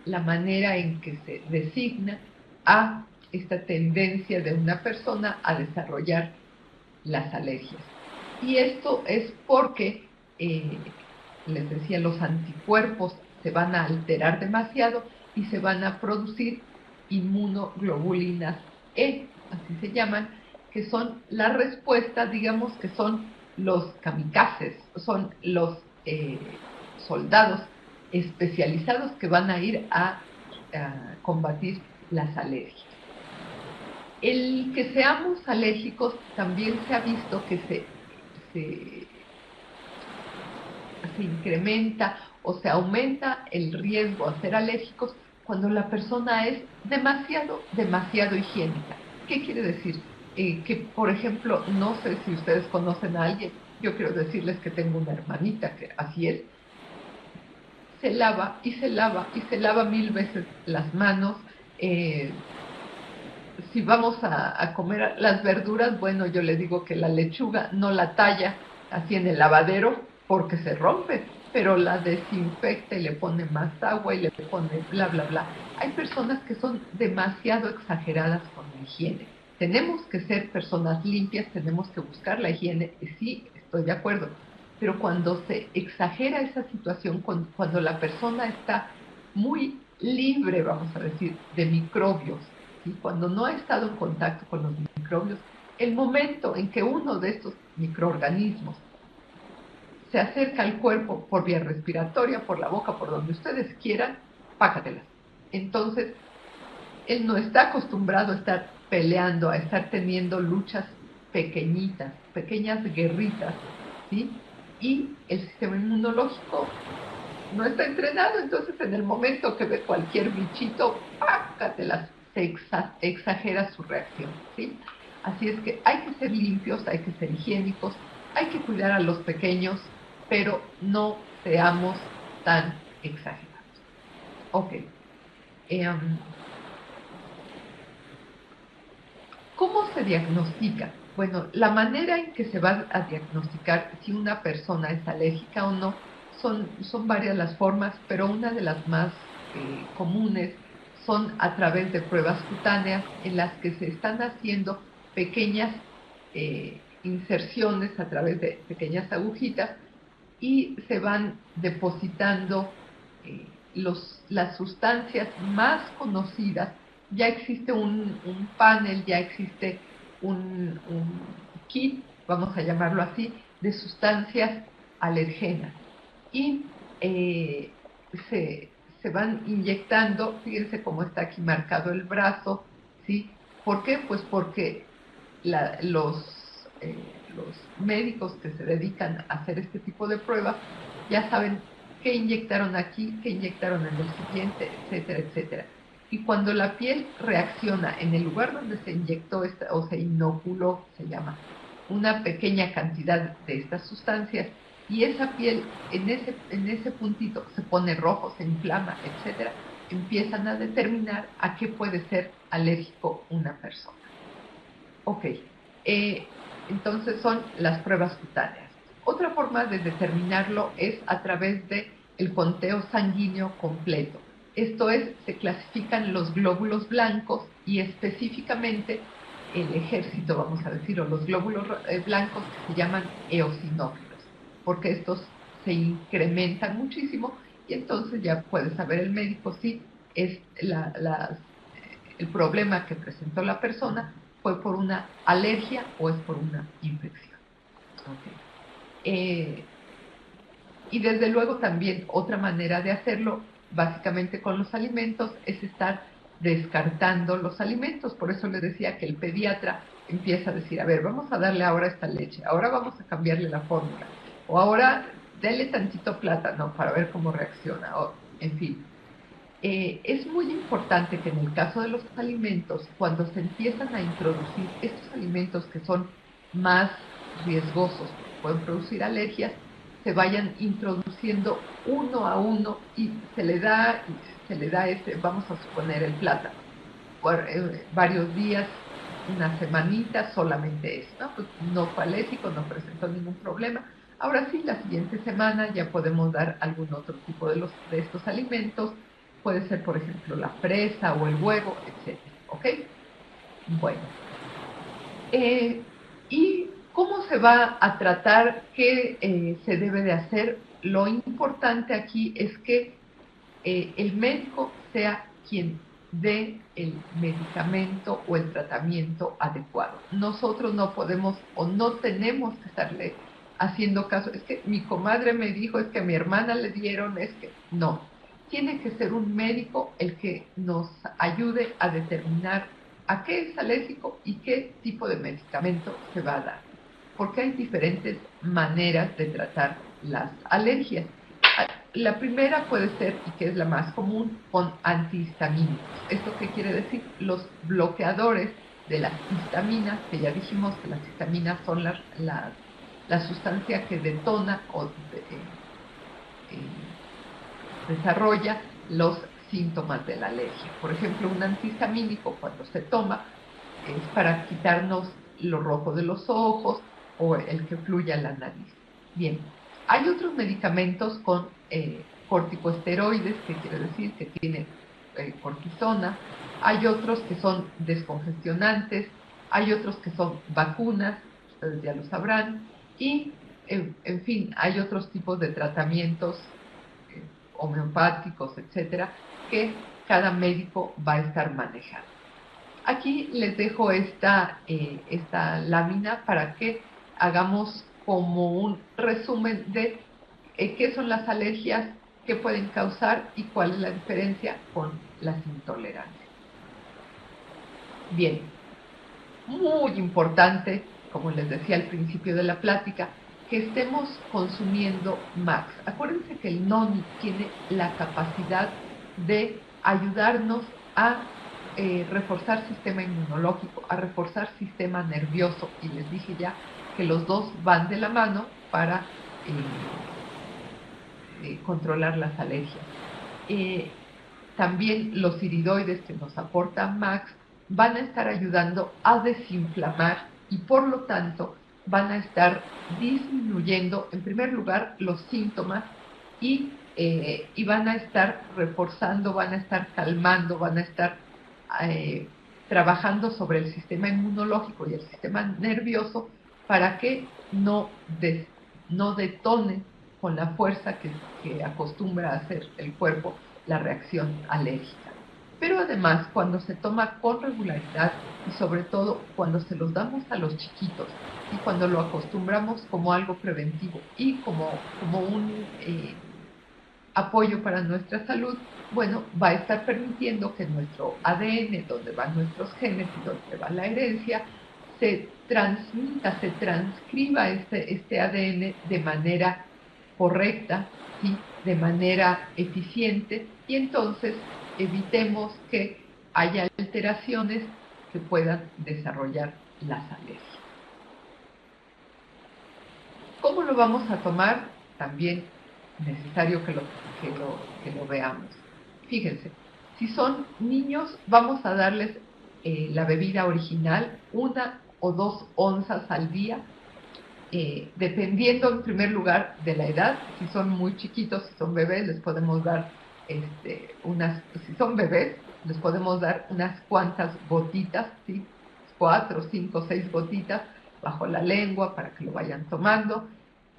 la manera en que se designa a esta tendencia de una persona a desarrollar las alergias. Y esto es porque, les decía, los anticuerpos se van a alterar demasiado y se van a producir inmunoglobulinas E, así se llaman, que son la respuesta, digamos que son los kamikazes, son los soldados especializados que van a ir a combatir las alergias. El que seamos alérgicos también se ha visto que se incrementa o se aumenta el riesgo a ser alérgicos cuando la persona es demasiado higiénica. ¿Qué quiere decir? Que, por ejemplo, no sé si ustedes conocen a alguien, yo quiero decirles que tengo una hermanita que así es, se lava y se lava y se lava 1000 veces las manos. Si vamos a comer las verduras, bueno, yo le digo que la lechuga no la talla así en el lavadero porque se rompe, pero la desinfecta y le pone más agua y le pone bla, bla, bla. Hay personas que son demasiado exageradas con la higiene. Tenemos que ser personas limpias, tenemos que buscar la higiene, y sí, estoy de acuerdo, pero cuando se exagera esa situación, cuando la persona está muy libre, vamos a decir, de microbios, ¿sí? Cuando no ha estado en contacto con los microbios, el momento en que uno de estos microorganismos se acerca al cuerpo por vía respiratoria, por la boca, por donde ustedes quieran, pácatelas. Entonces, él no está acostumbrado a estar peleando, a estar teniendo luchas pequeñitas, pequeñas guerritas, ¿sí? y el sistema inmunológico no está entrenado, entonces en el momento que ve cualquier bichito, ¡pácatelas! Exagera su reacción, ¿sí? Así es que hay que ser limpios, hay que ser higiénicos, hay que cuidar a los pequeños, pero no seamos tan exagerados. Ok. ¿Cómo se diagnostica? Bueno, la manera en que se va a diagnosticar si una persona es alérgica o no son varias las formas, pero una de las más comunes son a través de pruebas cutáneas en las que se están haciendo pequeñas inserciones a través de pequeñas agujitas y se van depositando las sustancias más conocidas. Ya existe un panel, ya existe un kit, vamos a llamarlo así, de sustancias alergenas. Y se, se van inyectando, fíjense cómo está aquí marcado el brazo, ¿sí? ¿Por qué? Pues porque los médicos que se dedican a hacer este tipo de pruebas ya saben qué inyectaron aquí, qué inyectaron en el siguiente, etcétera, etcétera. Y cuando la piel reacciona en el lugar donde se inyectó o se inoculó, se llama, una pequeña cantidad de estas sustancias, y esa piel en ese puntito se pone rojo, se inflama, etcétera, empiezan a determinar a qué puede ser alérgico una persona. Ok, entonces son las pruebas cutáneas. Otra forma de determinarlo es a través de el conteo sanguíneo completo. Esto es, se clasifican los glóbulos blancos y específicamente el ejército, vamos a decir, o los glóbulos blancos que se llaman eosinófilos, porque estos se incrementan muchísimo y entonces ya puede saber el médico si es el problema que presentó la persona fue por una alergia o es por una infección. Okay. Y desde luego también otra manera de hacerlo, básicamente con los alimentos, es estar descartando los alimentos. Por eso le decía que el pediatra empieza a decir, a ver, vamos a darle ahora esta leche, ahora vamos a cambiarle la fórmula, o ahora dele tantito plátano para ver cómo reacciona, o, en fin. Es muy importante que en el caso de los alimentos, cuando se empiezan a introducir estos alimentos que son más riesgosos, pueden producir alergias, se vayan introduciendo uno a uno y se le da vamos a suponer el plátano, por varios días, una semanita, solamente eso, ¿no? Pues no fue alérgico, no presentó ningún problema. Ahora sí, la siguiente semana ya podemos dar algún otro tipo de estos alimentos, puede ser, por ejemplo, la fresa o el huevo, etc. ¿Ok? Bueno. ¿Y cómo se va a tratar? ¿Qué se debe de hacer? Lo importante aquí es que el médico sea quien dé el medicamento o el tratamiento adecuado. Nosotros no podemos o no tenemos que estarle haciendo caso. Es que mi comadre me dijo, es que a mi hermana le dieron, es que no. Tiene que ser un médico el que nos ayude a determinar a qué es alérgico y qué tipo de medicamento se va a dar. Porque hay diferentes maneras de tratar las alergias. La primera puede ser, y que es la más común, con antihistamínicos. ¿Esto qué quiere decir? Los bloqueadores de las histaminas, que ya dijimos que las histaminas son la sustancia que detona o desarrolla los síntomas de la alergia. Por ejemplo, un antihistamínico cuando se toma es para quitarnos lo rojo de los ojos o el que fluya la nariz. Bien, hay otros medicamentos con corticosteroides, que quiere decir que tienen cortisona, hay otros que son descongestionantes, hay otros que son vacunas, ustedes ya lo sabrán, y en fin, hay otros tipos de tratamientos homeopáticos, etcétera, que cada médico va a estar manejando. Aquí les dejo esta lámina para que hagamos como un resumen de qué son las alergias, qué pueden causar y cuál es la diferencia con las intolerancias. Bien, muy importante, como les decía al principio de la plática, que estemos consumiendo Max. Acuérdense que el noni tiene la capacidad de ayudarnos a reforzar sistema inmunológico, a reforzar sistema nervioso, y les dije ya que los dos van de la mano para controlar las alergias. También los iridoides que nos aporta Max van a estar ayudando a desinflamar y por lo tanto van a estar disminuyendo en primer lugar los síntomas y van a estar reforzando, van a estar calmando, van a estar trabajando sobre el sistema inmunológico y el sistema nervioso para que no detone con la fuerza que acostumbra a hacer el cuerpo la reacción alérgica. Pero además, cuando se toma con regularidad y sobre todo cuando se los damos a los chiquitos y cuando lo acostumbramos como algo preventivo y como un apoyo para nuestra salud, bueno, va a estar permitiendo que nuestro ADN, donde van nuestros genes y donde va la herencia, se transmita, se transcriba este ADN de manera correcta, ¿sí? De manera eficiente, y entonces evitemos que haya alteraciones que puedan desarrollar las alergias. ¿Cómo lo vamos a tomar? También necesario que lo veamos. Fíjense, si son niños, vamos a darles la bebida original, 1 o 2 onzas al día, dependiendo en primer lugar de la edad. Si son muy chiquitos, si son bebés, les podemos dar si son bebés, les podemos dar unas cuantas gotitas, ¿sí? 4, 5, 6 gotitas bajo la lengua para que lo vayan tomando.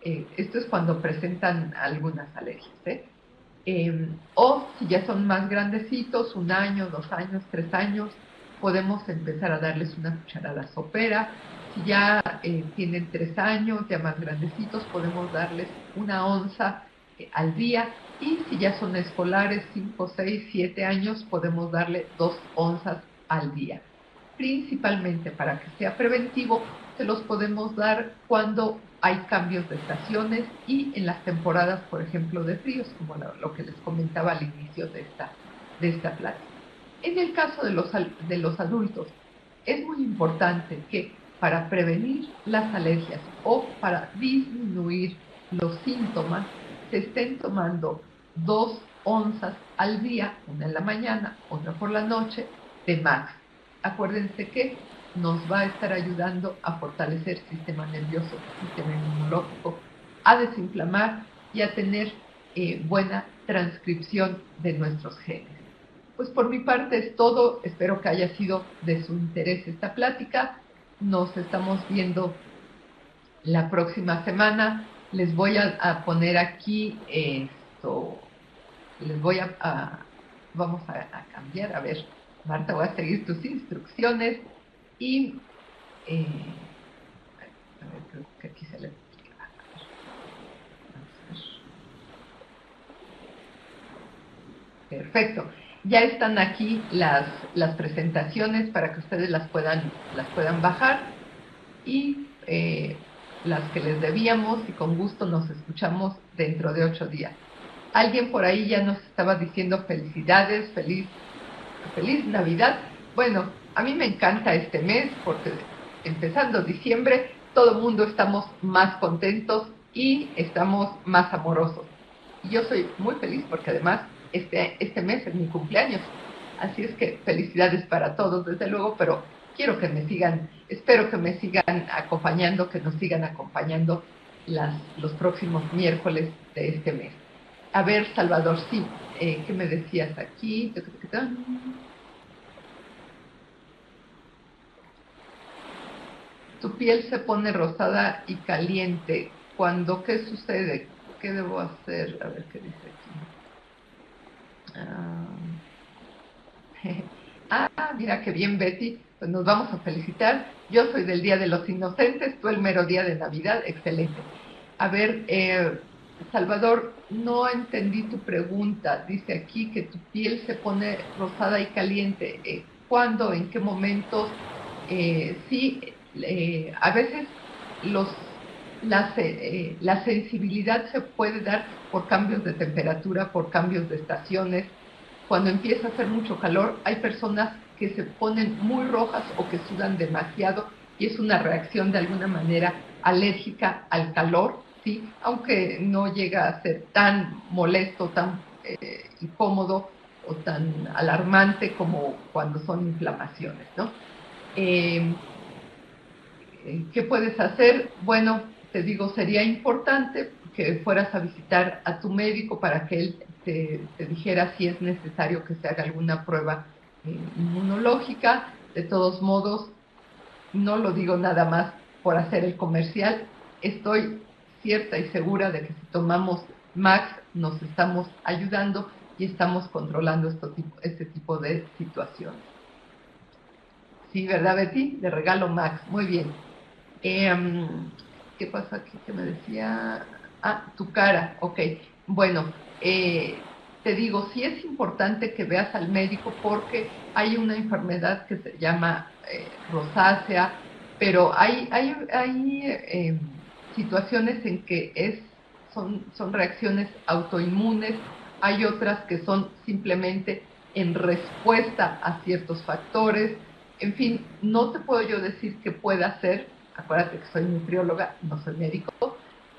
Esto es cuando presentan algunas alergias, o si ya son más grandecitos, 1 año, 2 años, 3 años, podemos empezar a darles una cucharada sopera. Si ya tienen 3 años, ya más grandecitos, podemos darles 1 onza al día. Y si ya son escolares, 5, 6, 7 años, podemos darle 2 onzas al día. Principalmente para que sea preventivo, se los podemos dar cuando hay cambios de estaciones y en las temporadas, por ejemplo, de fríos, como lo que les comentaba al inicio de esta plática. En el caso de los adultos, es muy importante que para prevenir las alergias o para disminuir los síntomas, se estén tomando 2 onzas al día, 1 en la mañana, otra por la noche, de Max. Acuérdense que nos va a estar ayudando a fortalecer el sistema nervioso, el sistema inmunológico, a desinflamar y a tener buena transcripción de nuestros genes. Pues por mi parte es todo. Espero que haya sido de su interés esta plática. Nos estamos viendo la próxima semana. Les voy a poner aquí esto. Les voy vamos a cambiar. A ver, Marta, voy a seguir tus instrucciones y a ver, creo que aquí se le... Perfecto. Ya están aquí las presentaciones para que ustedes las puedan bajar y las que les debíamos, y con gusto nos escuchamos dentro de 8 días. Alguien por ahí ya nos estaba diciendo felicidades, feliz Navidad. Bueno, a mí me encanta este mes porque empezando diciembre todo el mundo estamos más contentos y estamos más amorosos. Y yo soy muy feliz porque además este mes es mi cumpleaños. Así es que felicidades para todos, desde luego, pero espero que me sigan acompañando, que nos sigan acompañando los próximos miércoles de este mes. A ver, Salvador, sí, ¿qué me decías aquí? Tu piel se pone rosada y caliente. ¿Qué sucede? ¿Qué debo hacer? A ver qué dice aquí. Mira qué bien, Betty. Pues nos vamos a felicitar. Yo soy del Día de los Inocentes, tú el mero día de Navidad. Excelente. A ver, Salvador, no entendí tu pregunta. Dice aquí que tu piel se pone rosada y caliente. ¿Cuándo? ¿En qué momentos? Sí, a veces la sensibilidad se puede dar por cambios de temperatura, por cambios de estaciones. Cuando empieza a hacer mucho calor, hay personas que se ponen muy rojas o que sudan demasiado y es una reacción de alguna manera alérgica al calor, ¿sí? Aunque no llega a ser tan molesto, tan incómodo o tan alarmante como cuando son inflamaciones, ¿no? Eh, ¿Qué puedes hacer? Bueno, te digo, sería importante que fueras a visitar a tu médico para que él te dijera si es necesario que se haga alguna prueba inmunológica. De todos modos, no lo digo nada más por hacer el comercial, estoy cierta y segura de que si tomamos Max nos estamos ayudando y estamos controlando este tipo de situaciones. Sí, ¿verdad, Betty? Le regalo Max. Muy bien. ¿Qué pasa aquí? ¿Qué me decía? Ah, tu cara. Ok. Bueno, te digo, sí es importante que veas al médico porque hay una enfermedad que se llama rosácea, pero hay situaciones en que son reacciones autoinmunes, hay otras que son simplemente en respuesta a ciertos factores. En fin, no te puedo yo decir qué pueda hacer, acuérdate que soy nutrióloga, no soy médico,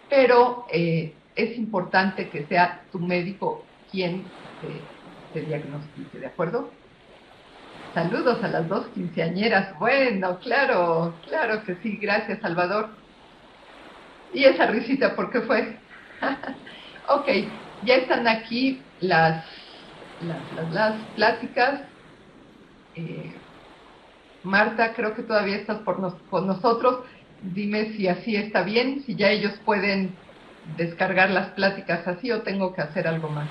pero es importante que sea tu médico quien te diagnostique, ¿de acuerdo? Saludos a las dos quinceañeras. Bueno, claro, claro que sí, gracias, Salvador. Y esa risita, ¿por qué fue? Ok, ya están aquí las pláticas. Marta, creo que todavía estás con nosotros. Dime si así está bien, si ya ellos pueden descargar las pláticas así o tengo que hacer algo más,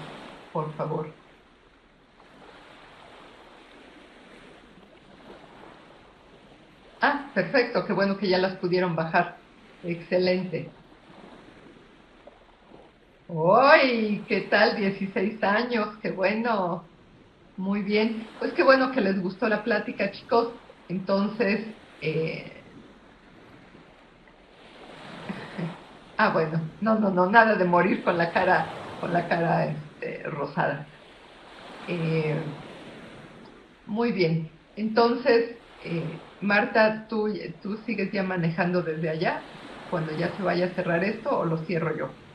por favor. Ah, perfecto, qué bueno que ya las pudieron bajar. Excelente. ¡Uy! ¿Qué tal? 16 años, qué bueno. Muy bien. Pues qué bueno que les gustó la plática, chicos. Entonces, bueno, no, no, no, nada de morir con la cara rosada. Eh, Muy bien. Entonces, Marta, ¿tú sigues ya manejando desde allá cuando ya se vaya a cerrar esto o lo cierro yo?